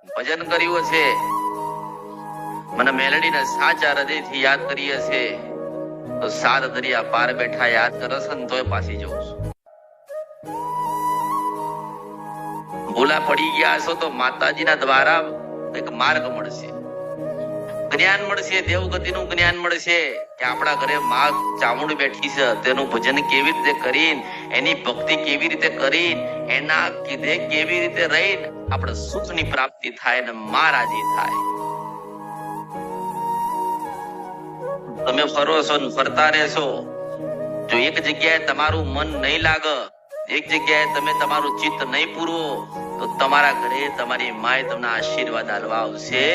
ભજન કર્યું હશે, મને મેલડીને સાચા હૃદયથી યાદ કરી હશે, તો સાત દરિયા પાર બેઠા યાદ કરશે ને તોય પાછી જવું છું. ભૂલા પડી ગયા છો તો માતાજીના દ્વારા એક માર્ગ મળશે, જ્ઞાન મળશે, દેવગતિનું જ્ઞાન મળશે કે આપણા ઘરે માં ચામુંડ બેઠી છે, તેનું ભજન કેવી રીતે કરીને, એની ભક્તિ કેવી રીતે કરીને, એના કીધે કેવી રીતે રહીને આપણે સુખની પ્રાપ્તિ થાય ને માં રાજી થાય. તમે ફરો છો ને ફરતા રહેશો, જો એક જગ્યાએ તમારું મન નહીં લાગે, એક જગ્યાએ તમે તમારું ચિત્ત નહીં પૂરવો, તો તમારા ઘરે તમારી માએ તમને આશીર્વાદ આલવા આવશે.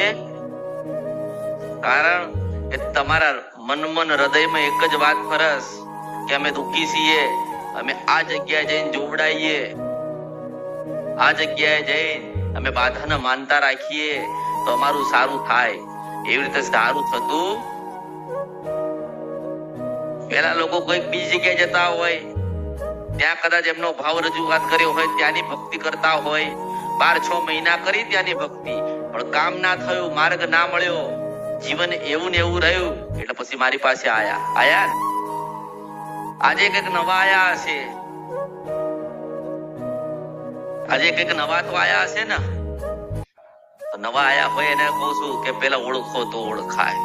કારણ કે તમારા મન હૃદયમાં એક જ વાત ફરસ કે અમે દુઃખી છીએ, અમે આ જગ્યાએ જઈને જોવડાઈએ, આ જગ્યાએ જઈને અમે બાધાને માનતા રાખીએ તો અમારું સારું થાય. એવી રીતે સારું થતું. પેલા લોકો કોઈક બીજી જગ્યાએ જતા હોય, ત્યાં કદાચ એમનો ભાવ રજૂઆત કર્યો હોય, ત્યાંની ભક્તિ કરતા હોય, 12-6 મહિના કરી ત્યાંની ભક્તિ, પણ કામ ના થયું, માર્ગ ના મળ્યો, જીવન એવું ને એવું રહ્યું, એટલે પછી મારી પાસે આયા. આજે કઈક નવા આયા હશે, આજે કઈક નવા તો આયા હશે ને, તો નવા આયા હોય એને કહું છું કે પેલા ઓળખો તો ઓળખાય.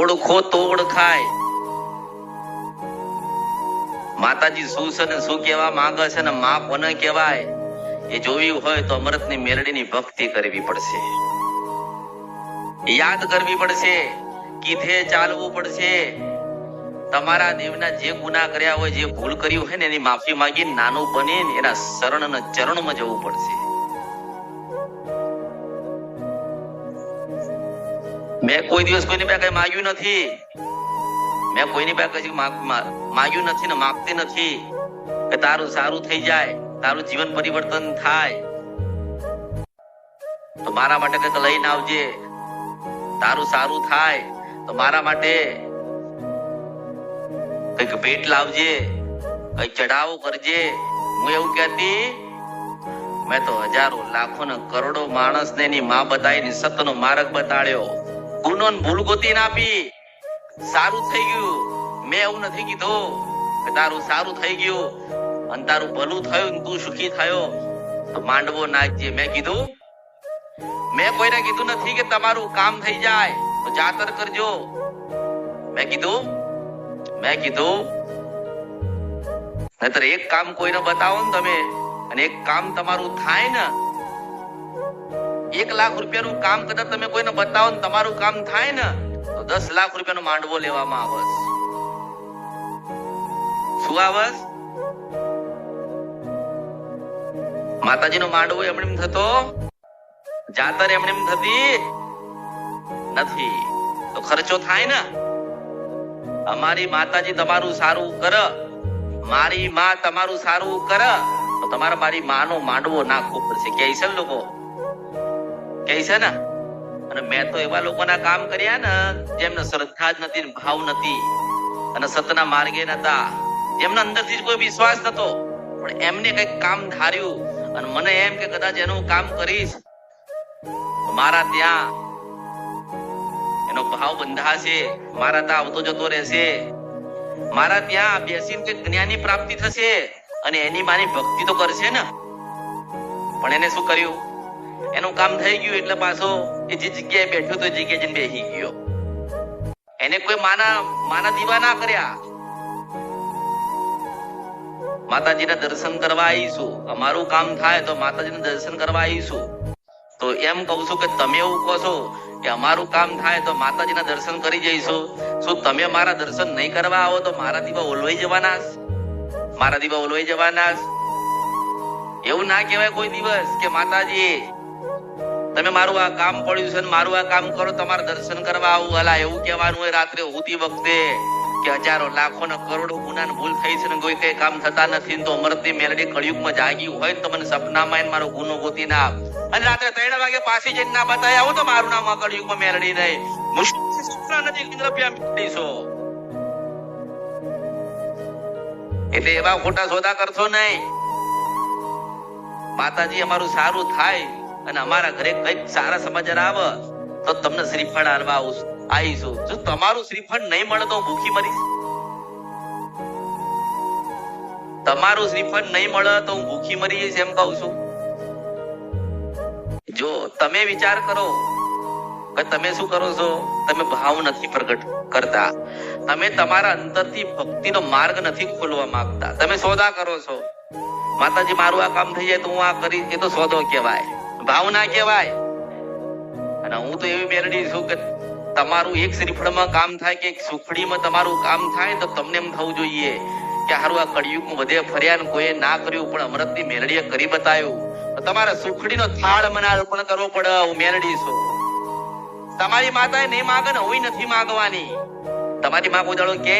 ઓળખો તો ઓળખાય. માતાજી શું છે ને શું કેવા માંગે છે ને માં કોને કહેવાય એ જોવી હોય તો અમૃતની મેલડીની ભક્તિ કરવી પડશે, યાદ કરવી પડશે, કીધે ચાલવું પડશે. તમારા દેવના જે ગુનાહ કર્યા હોય, જે ભૂલ કરી હોય ને એની માફી માંગી નાનું બનીને એના શરણ અને ચરણમાં જવું પડશે. મેં કોઈ દિવસ કોઈની પાસે કઈ માંગ્યું નથી, મેં કોઈની પાસે કઈ માંગ્યું નથી ને માંગતી નથી કે તારું સારું થઈ જાય, તારું જીવન પરિવર્તન થાય, તો મારા માટે કઈક લઈને આવજે, તારું સારું થાય તો મારા માટે કઈક ભેટ લાવજે, કઈક ચઢાવો કરજે. હું એવું કહેતી, મેં તો હજારો લાખો ને કરોડો માણસને એની માં બતાવીને સતનો માર્ગ બતાડ્યો, ગુનો ભૂલ ગોતી આપી, સારું થઈ ગયું. મેં એવું નથી કીધું કે તારું સારું થઈ ગયું અને તારું ભલું થયું, તું સુખી થયો તો માંડવો નાખજે. મેં કોઈને કીધું નથી કે તમારું કામ થઈ જાય તો જાતર કરજો. મેં કીધું નહીતર એક કામ કોઈને બતાવો ને તમે, અને એક કામ તમારું થાય ને, 1 લાખ રૂપિયાનું કામ કદાચ તમે કોઈને બતાવો ને તમારું કામ થાય ને, તો 10 લાખ રૂપિયાનો માંડવો લેવામાં આવે. શું આવે? માતાજીનો માંડવો એમણે થતો, જાતર એમણે થતી નથી, તો ખર્ચો થાય ને. અમારી માતાજી તમારું સારું કરે, મારી માં તમારું સારું કરે, તો તમારે મારી માનો માંડવો નાખવો પડશે. કહે છે ને લોકો, કહે છે ને. અને મેં તો એવા લોકોના કામ કર્યા ને જેમને શ્રદ્ધા જ નથી, ભાવ નથી, અને સતના માર્ગે નતા, જેમના અંદરથી જ કોઈ વિશ્વાસ નતો, પણ એમને કઈક કામ ધાર્યું અને મને એમ કે કદાચ એનું કામ કરીશ તો મારા ત્યાં એનો ભાવ બંધાશે, મારા ત્યાં આવતો જતો રહેશે, મારા ત્યાં બેસીને કઈક જ્ઞાનની પ્રાપ્તિ થશે અને એની માની ભક્તિ તો કરશે ને. પણ એને શું કર્યું? એનું કામ થઈ ગયું એટલે પાછો એ જે જગ્યાએ બેઠો તો એ જગ્યાએ જઈને બેસી ગયો. એને કોઈ માના દીવા ના કર્યા. માતાજીના દર્શન કરવા આવીશું, અમારું કામ થાય તો માતાજીના દર્શન કરવા આવીશું. તો એમ કહું છું કે તમે એવું કહો છો કે અમારું કામ થાય તો માતાજીના દર્શન કરી જઈશું, શું તમે મારા દર્શન નહીં કરવા આવો તો મારા દીવા ઓલવાઈ જવાના? મારા દીવા ઓલવાઈ જવાના? એવું ના કહેવાય કોઈ દિવસ કે માતાજી તમે મારું આ કામ પડ્યું છે, મારું આ કામ કરો, તમારા દર્શન કરવા આવું. હલા એવું કહેવાનું હોય રાત્રે હોતી વખતે કે હજારો લાખો ને કરોડો ગુના ભૂલ થઈ છે ને કોઈ કઈ કામ થતા નથી, તો અમૃતની મેલડી કળિયુગમાં જાગી હોય તો મને સપનામાં મારો ગુનો ગોતી ના આપ, અને રાત્રે 3 વાગે પાછી જઈને ના બતાય આવું તો મારું નામ કળિયુગમાં મેલડી નહીં. મુશ્કેલ નથી રૂપિયા મેળવીશો. એટલે એવા ખોટા સોદા કરશો નહીં. માતાજી અમારું સારું થાય અને અમારા ઘરે કઈક સારા સમાચાર આવે તો તમને શ્રીફળ હાલવા આવીશું. જો તમારું શ્રીફળ નહીં મળે તો હું ભૂખી મરીશ. તમારું શ્રીફળ નહીં મળે તો હું ભૂખી મરી જઈશ એમ કહું છું. જો તમે વિચાર કરો કે તમે શું કરો છો, તમે ભાવ નથી પ્રગટ કરતા, તમે તમારા અંતરથી ભક્તિનો માર્ગ નથી ખોલવા માંગતા, તમે સોદા કરો છો. માતાજી મારું આ કામ થઈ જાય તો હું આ કરીશ, એ તો સોદો કહેવાય, ભાવ ના કહેવાય. અને હું તો એવી મેલડી છું કે તમારું એક શ્રીફળમાં કામ થાય કે એક સુખડીમાં તમારું કામ થાય તો તમને એમ થવું જોઈએ કે હારું આ કળિયુગમાં બધે ફર્યા ને કોઈએ ના કર્યું પણ અમૃતની મેલડીએ કરી બતાવ્યું. તો તમારે સુખડીનો થાળ મને અર્પણ કરવો પડે. હું મેલડી છું. તમારી માતાએ નહીં માગે ને હું નથી માગવાની. તમારી માં ઉદાડો કે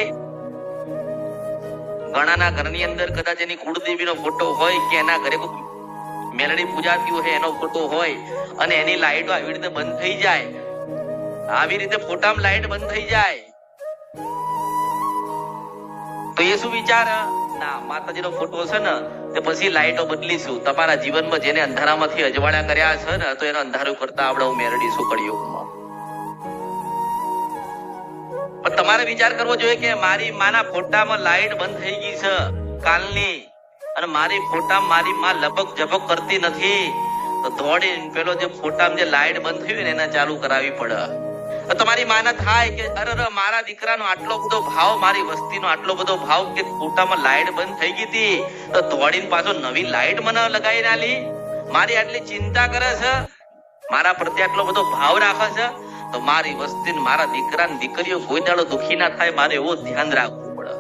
ઘણાના ઘરની અંદર કદાચ એની કુળદેવીનો ફોટો હોય કે એના ઘરે મેલડી પૂજાતી હોય એનો ફોટો હોય અને એની લાઈટો આવી રીતે બંધ થઈ જાય, આવી રીતે ફોટામાં લાઈટ બંધ થઈ જાય તો એ શું વિચાર, ના માતાજીનો ફોટો છે ને તે પછી લાઈટો બદલીશું. તમારા જીવનમાં જેને અંધારામાંથી અજવાળ્યા કર્યા છે ને તો એને અંધારું કરતા આપણે હું મેલડી શું કળિયુગમાં. પણ તમારે વિચાર કરવો જોઈએ કે મારી માના ફોટામાં લાઈટ બંધ થઈ ગઈ છે કાલની અને મારી ફોટામાં મારી માં લપક ઝપક કરતી નથી તો દોડીને પેલો જે ફોટામાં જે લાઈટ બંધ થઈ ને એને ચાલુ કરાવી પડે. તમારી માના થાય કે અરે મારા દીકરાનો આટલો બધો ભાવ, મારી વસ્તીનો આટલો બધો ભાવ કે ફોટામાં લાઈટ બંધ થઈ ગઈ હતી તો દોડીને પાછો નવી લાઈટ મને લગાવી નાલી. મારી આટલી ચિંતા કરે છે, મારા પ્રત્યે આટલો બધો ભાવ રાખે છે તો મારી વસ્તી મારા દીકરા ને દીકરીઓ કોઈ દાડો દુખી ના થાય મારે એવું ધ્યાન રાખવું પડે.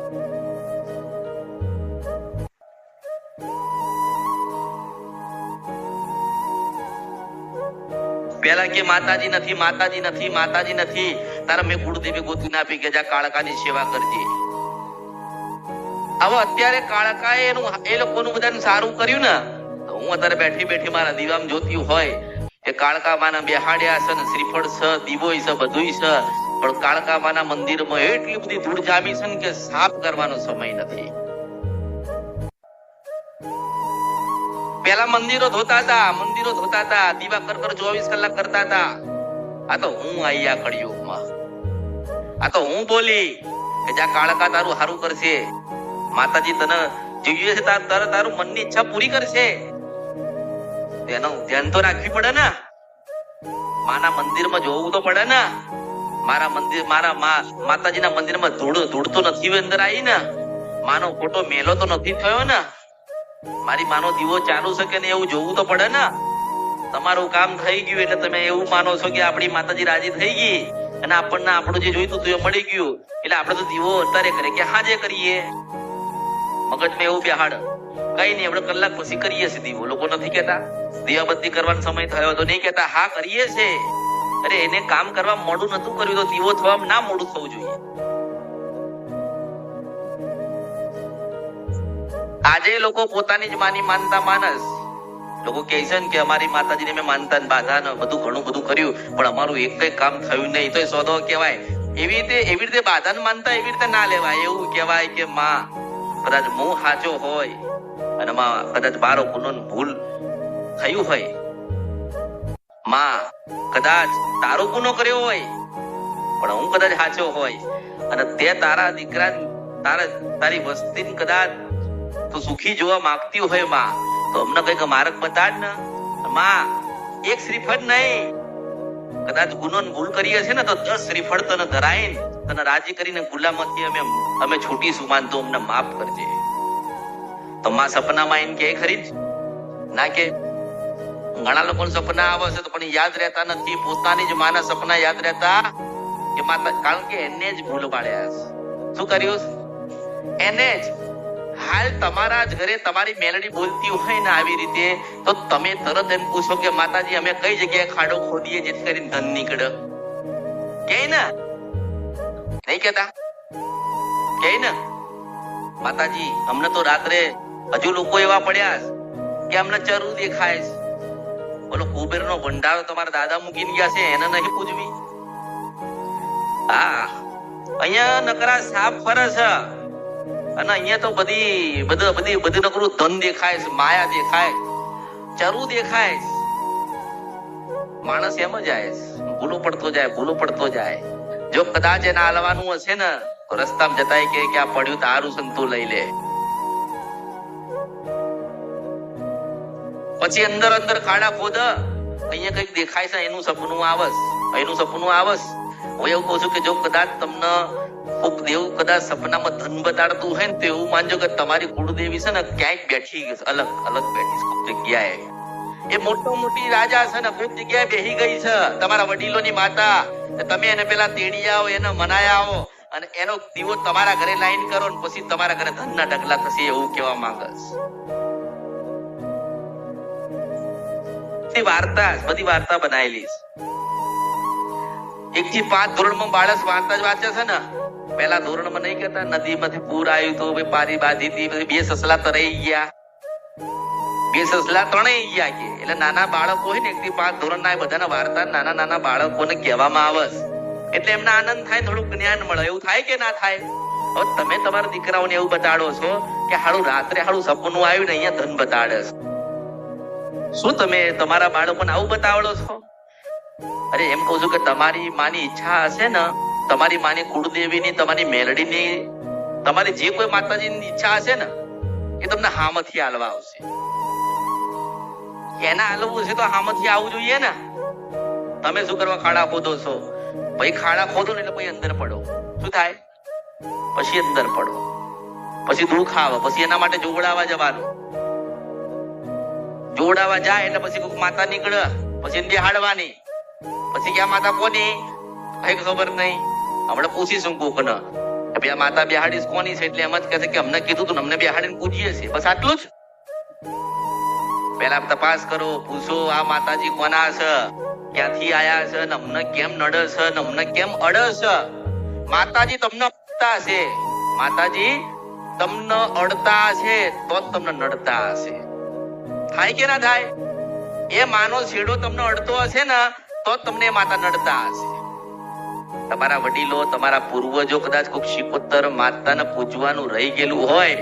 પેલા કે માતાજી નથી, માતાજી નથી, માતાજી નથી, તારા મેં કુળદેવી ગોતી નાપી કે જા કાળકાની સેવા કરજે. હવે અત્યારે કાળકાએ એનું એ લોકોનું બધાને સારું કર્યું ને તો હું અત્યારે બેઠી બેઠી મારા દીવામાં જોતી હોય કે કાળકા માના બેહાડ્યા છે ને શ્રીફળ છે, દીવો છે, બધું છે, પણ કાળકા માના મંદિરમાં એટલી બધી ધૂળ જામી છે ને કે સાફ કરવાનો સમય નથી. પેલા મંદિરો ધોતા હતા, દીવા કર 24 કલાક કરતા હતા. આ તો હું આયા કળિયુગમાં, આ તો હું બોલી કે જા કાળકા તારું હારું કરશે, માતાજી તને જીવીએ છે તારું મનની ઈચ્છા પૂરી કરશે. તેનું ધ્યાન તો રાખવી પડે ને, માના મંદિરમાં જોવું તો પડે ને. મારા મંદિર મારા માતાજીના મંદિરમાં ધૂળ તો નથી અંદર આવી ને, માનો ફોટો મેલો તો નથી થયો ને, મારી માનો દીવો ચાલુ છે કે નહીં એવું જોવું તો પડે ને. તમારું કામ થઈ ગયું એટલે તમે એવું માનો છો કે આપણી માતાજી રાજી થઈ ગઈ અને આપણને આપણું જે જોઈતું હતું એ મળી ગયું એટલે આપણે તો દીવો અત્યારે કરે કે હાજે કરીએ. મગજમાં એવું બેહાડ કઈ નહીં, આપણે કલાક પછી કરીએ છીએ દીવો. લોકો નથી કેતા દીવાબત્તી કરવાનો સમય થયો તો નહીં કેતા હા કરીએ છે. અરે એને કામ કરવા મોડું નતું કર્યું તો દીવો થવામાં ના મોડું થવું જોઈએ. આજે લોકો પોતાની જ માની માનતા માનસ લોકો કહે છે કે અમારી માતાજીને મેં માનતા બાધા ને બધું ઘણું બધું કર્યું પણ અમારું એક કઈ કામ થયું નહીં તો એ સોદો કહેવાય. એવી રીતે બાધા માનતા એવી રીતે ના લેવાય. એવું કહેવાય કે માં કદાચ હું સાચો હોય અને માં કદાચ મારો ગુનો ભૂલ થયું હોય, માં કદાચ તારો ગુનો કર્યો હોય પણ હું કદાચ સાચો હોય અને તે તારા દીકરા તારી વસ્તી કદાચ તો સુખી જોવા માંગતી હોય માં તો અમને કઈક માર્ગ બતાડ ને. માં એક શ્રીફળ નહીં, કદાચ ગુનો ભૂલ કરીએ છે ને તો 10 શ્રીફળ તને ધરાય તને રાજી કરીને ગુલામથી અમે છૂટીશું માન તો અમને માફ કરજે. તો માં સપનામાં એમ કે ખરી ના કે ઘણા લોકો સપના આવે છે તો પણ યાદ રહેતા નથી. પોતાની જ માના સપના યાદ રહેતા કે માતા, કારણ કે એને જ ભૂલ પાડ્યા છે. શું કર્યું એને જ. હાલ તમારા જ ઘરે તમારી મેલડી બોલતી હોય ને આવી રીતે તો તમે તરત એમ પૂછો કે માતાજી અમે કઈ જગ્યાએ ખાડો ખોદીએ જેથી કરીને ધન નીકળે. કે ને નહીં કેતા કે ને માતાજી અમને તો રાત્રે હજુ લોકો એવા પડ્યા કે અમને ચરુ દેખાય છે. બોલો કુબેર નો ભંડારો તમારા દાદા મૂકીને ગયા છે એને નહીં પૂજવી. હા અહીંયા નકરા સાપ ફરે છે અને અહીંયા તો બધી નકરું ધન દેખાય છે, માયા દેખાય, ચરુ દેખાય. માણસ એમ જ જાય, ભૂલો પડતો જાય. જો કદાચ એને હાલવાનું હશે ને તો રસ્તામાં જતા કે આ પડ્યું તારું સંતું લઈ લે. પછી અંદર ખાડા ખોદ, અહીંયા કઈક દેખાય છે, એનું સપનું આવસ. હું એવું કહું છું કે જો કદાચ તમને કોક દેવ કદાચ સપનામાં ધન બતાડતું હોય ને તો એવું માનજો કે તમારી કુળદેવી છે ને ક્યાંક બેઠી અલગ બેઠી છે કોઈક જગ્યાએ. એ મોટી રાજા છે ને કોઈક જગ્યાએ બેહી ગઈ છે, તમારા વડીલોની માતા. તમે એને પેલા તેડી આવો, એને મનાયા આવો અને એનો દીવો તમારા ઘરે લાઈન કરો ને પછી તમારા ઘરે ધનના ઢગલા થશે, એવું કેવા માંગસ. બધી વાર્તા બનાવેલી. 1 થી 5 ધોરણમાં બાળક વાર્તા જ વાંચે છે ને. પેલા ધોરણમાં નહીં કહેતા નદીમાંથી પૂર આવ્યું તો પારી બાંધી હતી, પછી 2 સસલા તરાઈ ગયા, 2 સસલા તણાઈ ગયા કે. એટલે નાના બાળકો હોય ને 1 થી 5 ધોરણના એ બધાના વાર્તા નાના બાળકોને કહેવામાં આવે, એટલે એમને આનંદ થાય, થોડું જ્ઞાન મળે. એવું થાય કે ના થાય? હવે તમે તમારા દીકરાઓને એવું બતાડો છો કે હાડું રાત્રે સપનું આવ્યું ને અહીંયા ધન બતાડે છે. શું તમે તમારા બાળકોને આવું બતાવડો છો? અરે એમ કહું છું કે તમારી માની ઈચ્છા હશે ને, તમારી માની કુળદેવીની, તમારી મેલડીની, તમારી જે કોઈ માતાજીની ઈચ્છા હશે ને એ તમને હામથી હાલવા આવશે. એના હાલવું છે તો હામથી આવવું જોઈએ ને. તમે શું કરવા ખાડા ખોદો છો? ભાઈ ખાડા ખોદો ને એટલે પછી અંદર પડો. શું થાય? પછી અંદર પડો, પછી દુઃખ આવે, પછી એના માટે જોવડાવવા જવાનું. જોવડાવવા જાય એટલે પછી કોઈક માતા નીકળે, પછી બેહાડવાની. પછી ક્યાં માતા કોની કઈ ખબર નહીં. હમણાં પૂછીશું કોકને કે આ માતા બેહાડીશ કોની છે, એટલે એમ જ કહેશે કે અમને કીધું તું, અમને બેહાડીને પૂછીએ છીએ. બસ આટલું જ. પેલા તપાસ કરો, પૂછો આ માતાજી કોના છે, ક્યાંથી આયા છે, ને અમને કેમ નડે છે, ને અમને કેમ અડે છે. માતાજી તમને અડતા છે, માતાજી તમને અડતા છે તો જ તમને નડતા હશે. થાય કે ના થાય? એ માનો છેડો તમને અડતો હશે ને તો જ તમને માતા નડતા હશે. તમારા વડીલો, તમારા પૂર્વજો કદાચ કોઈક શિકોતર માતાને પૂજવાનું રહી ગયેલું હોય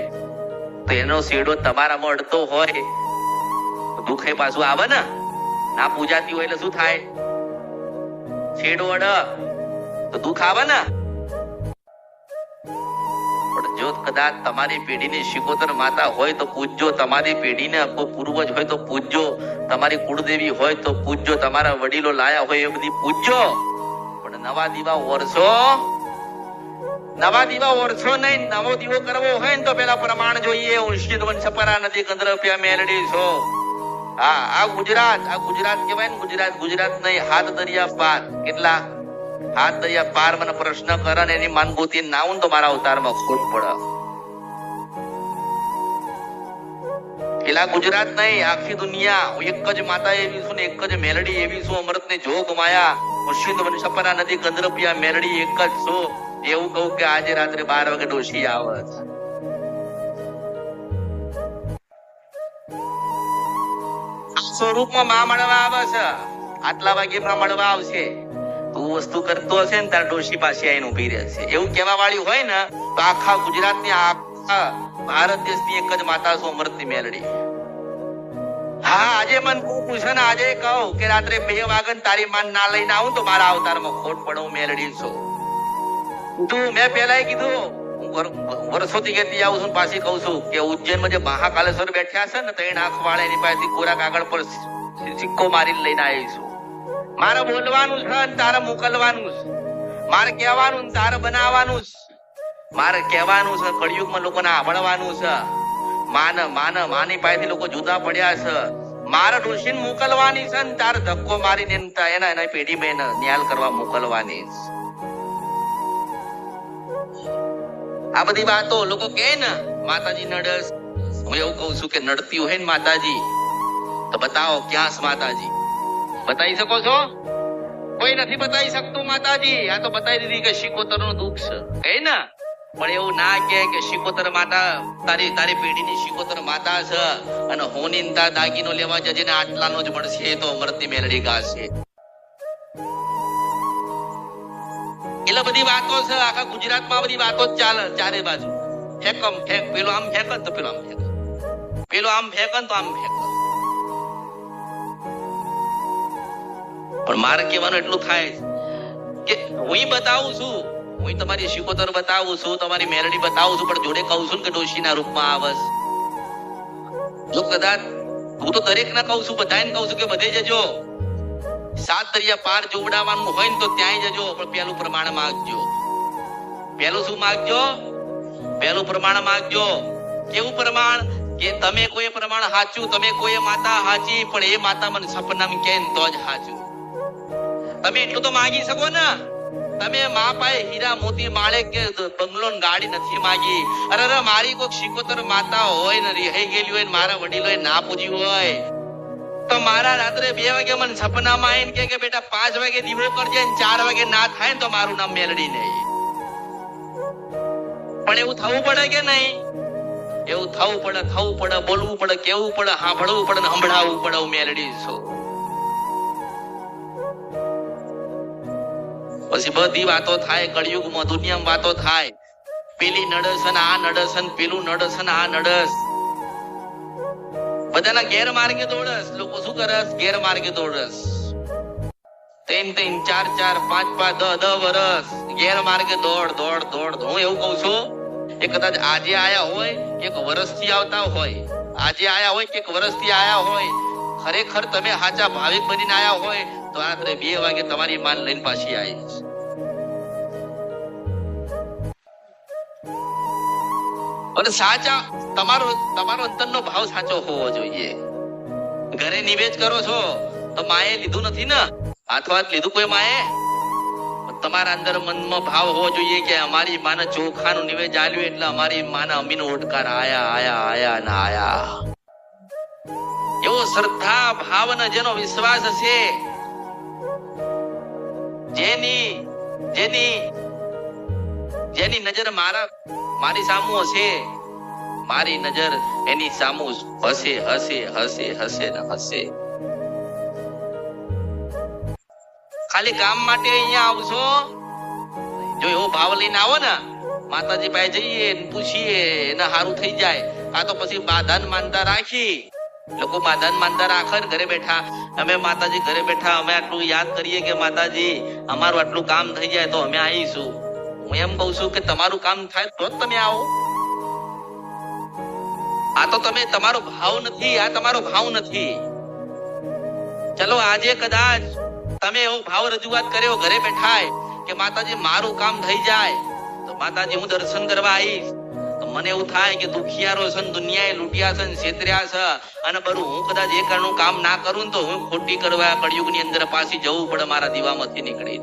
તો એનો છેડો તમારામાં અડતો હોય તો દુઃખ એ પાછું આવે ને. ના પૂજાતી હોય એટલે શું થાય? છેડો અડ તો દુઃખ આવે ને. પણ જો કદાચ તમારી પેઢીની શિકોતર માતા હોય તો પૂજજો, તમારી પેઢીને કોઈ પૂર્વજ હોય તો પૂજજો, તમારી કુળદેવી હોય તો પૂજજો, તમારા વડીલો લાયા હોય એ બધી પૂજજો. પણ નવા દીવા ઓરછો નહીં. નવો દીવો કરવો હોય ને તો પેલા પ્રમાણ જોઈએ. ઉર્ષિત વંશપરા નદી કંદરપ્યા મેલડી છો. હા, આ ગુજરાત કહેવાય ને. ગુજરાત નહીં, હાથ દરિયા પાર. કેટલા હાથ દરિયા પાર? મને પ્રશ્ન કરે ને એની માનભૂતિ ના હું તો મારા અવતારમાં ખોટ પડે. પેલા ગુજરાત નહીં, આખી દુનિયા. હું એક જ માતા એવી છું ને એક જ મેલડી એવી છું. અમૃત ને જોગ માયા ઉર્ષિત વંશપરા નદી કંદરપ્યા મેલડી એક જ છું. એવું કહું કે આજે રાત્રે 12 વાગે ડોશી આવે. સ્વરૂપમાં માં મળવા આવે છે. આટલા વાગે માં મળવા આવશે. તું વસ્તુ કરતો હશે ને તાર ડોશી પાસે આવીને ઉભી રહેશે. એવું કહેવા વાળી હોય ને તો આખા ગુજરાતની, આખા ભારત દેશની એક જ માતા છું, અમૃતની મેલડી. હા, આજે મન પૂછે ને, આજે કહું કે રાત્રે 2 વાગે તારી માન ના લઈને આવું તો મારા અવતારમાં ખોટ પડે. મેલડી છું તું. મેં પેલા કીધું, હું વર્ષોથી કહેતી આવું છું, પાછી કહું છું કે ઉજ્જૈનમાં જે મહાકાલેશ્વર બેઠ્યા છે ને 3 આંખ વાળા, એની પાસેથી કોરા કાગળ પર સિક્કો મારીને લઈને આવીશું. મારે બોલવાનું છે ને તારે મોકલવાનું છે. મારે કહેવાનું ને તારે બનાવવાનું છે. મારે કહેવાનું છે, કળિયુગમાં લોકોને સાંભળવાનું છે. માની પાસેથી લોકો જુદા પડ્યા છે. મારે ડોશીને મોકલવાની છે ને તારે ધક્કો મારીને એના પેઢીમાં એને ન્યાલ કરવા મોકલવાની છે. આ બધી વાતો લોકો કહે ને માતાજી નડસ. હું એવું કઉ છું કે નડતી હોય ને માતાજી તો બતાવો ક્યાં છે માતાજી? બતાવી શકો છો? કોઈ નથી બતાવી શકતું માતાજી. આ તો બતાવી દીધી કે શિકોતર નું દુઃખ છે, કહે ને. પણ એવું ના કે શિકોતર માતા તારી પેઢીની શિકોતર માતા છે અને હોની દાગીનો લેવા જજે ને આટલાનો જ મળશે તો અમૃતની મેલડી ગાશે. એટલે બધી વાતો છે. આખા ગુજરાતમાં બધી વાતો જ ચાલે ચારે બાજુ. ફેકમ ફેક, પેલો આમ ફેંક તો પેલો આમ ફેંક, પેલો આમ ફેંક તો આમ ફેંક. પણ મારે કહેવાનું એટલું થાય કે હું બતાવું છું, હું તમારી શિકોતર બતાવું છું, તમારી મેરડી બતાવું છું, પણ જોડે કહું છું કે ડોશીના રૂપમાં આવસ. જો કદાચ હું તો દરેક ના કહું છું, બધાને કહું છું કે બધે જજો. 7 દરિયા પાર જોવડાવવાનું હોય ને તો ત્યાંય જજો, પણ પેલું પ્રમાણ માંગજો. પેલું શું માંગજો? પેલું પ્રમાણ માંગજો. કેવું પ્રમાણ? કે તમે કોઈ પ્રમાણ હાચું, તમે કોઈ માતા હાચી, પણ એ માતા મને સપનામાં કે તો જ હાચું. તમે એટલું તો માંગી શકો ને. તમે મા પાસે હીરા મોતી માળે કે બંગલો ગાડી નથી માંગી. અરે મારી કોઈ શિકોતર માતા હોય ને રહી ગયેલી હોય ને મારા વડીલોએ ના પૂજી હોય તો મારા રાત્રે 2 વાગે મને સપનામાં આવીને કે બેટા 5 વાગે દીવો કરજે ને 4 વાગે ના થાય તો મારું નામ મેલડી નહીં. પણ એવું થવું પડે કે નહીં? એવું થવું પડે, બોલવું પડે, કેવું પડે, સાંભળવું પડે ને સંભળાવવું પડે. હું મેલડી છું. પછી બધી વાતો થાય કળિયુગમાં, દુનિયામાં વાતો થાય. પેલી નડસ ને આ નડસ ને પેલું નડસ ને આ નડસ. બધાના ગેરમાર્ગે દોડસ. લોકો શું કરસ? ગેરમાર્ગે દોડસ. 3, 4, 5, 10 વર્ષ ગેરમાર્ગે દોડ. હું એવું કઉ છું એ કદાચ આજે આયા હોય કે 1 વર્ષથી આવતા હોય, આજે આયા હોય કે 1 વર્ષથી આયા હોય, ખરેખર તમે સાચા ભાવિક બનીને આયા હોય તો રાત્રે 2 વાગે તમારી માન લઈને પાછી આવી. અને સાચા તમારો અંતરનો ભાવ સાચો હોવો જોઈએ. ઘરે નિવેદ કરો છો તો માએ લીધું નથી ને, હાથ લીધું કોઈ માએ. તમારા અંદર મનમાં ભાવ હોવો જોઈએ કે અમારી માને ચોખાનું નિવેદ આલ્યું એટલે અમારી માના અમીનો ઓડકાર આયા. એવો શ્રદ્ધા ભાવ ને જેનો વિશ્વાસ હશે, જેની નજર મારી સામું હશે, મારી નજર એની સામું હશે. ખાલી કામ માટે અહીંયા આવશો, જો એવો ભાવ લઈને આવો ને, માતાજી પાસે જઈએ પૂછીએ એને સારું થઈ જાય. આ તો પછી બાધાન માનતા રાખી, લોકો બાધાન માનતા રાખે ને ઘરે બેઠા. અમે માતાજી ઘરે બેઠા અમે આટલું યાદ કરીએ કે માતાજી અમારું આટલું કામ થઈ જાય તો અમે આવીશું. હું એમ કઉ છું કે તમારું કામ થાય તો જ તમે આવો. આ તો તમારો ભાવ નથી, આ તમારો ભાવ નથી. ચલો આજે કદાચ તમે એવો ભાવ રજૂઆત કર્યો ઘરે બેઠા કે માતાજી મારું કામ થઈ જાય તો માતાજી હું દર્શન કરવા આવીશ. તો મને એવું થાય કે દુખિયારો છે, દુનિયાએ લૂંટ્યા છે, છેતર્યા છે, અને બરું હું કદાચ એ કારણનું કામ ના કરું તો હું ખોટી કરવા કળિયુગની અંદર પાછી જવું પડે મારા દીવામાંથી નીકળી.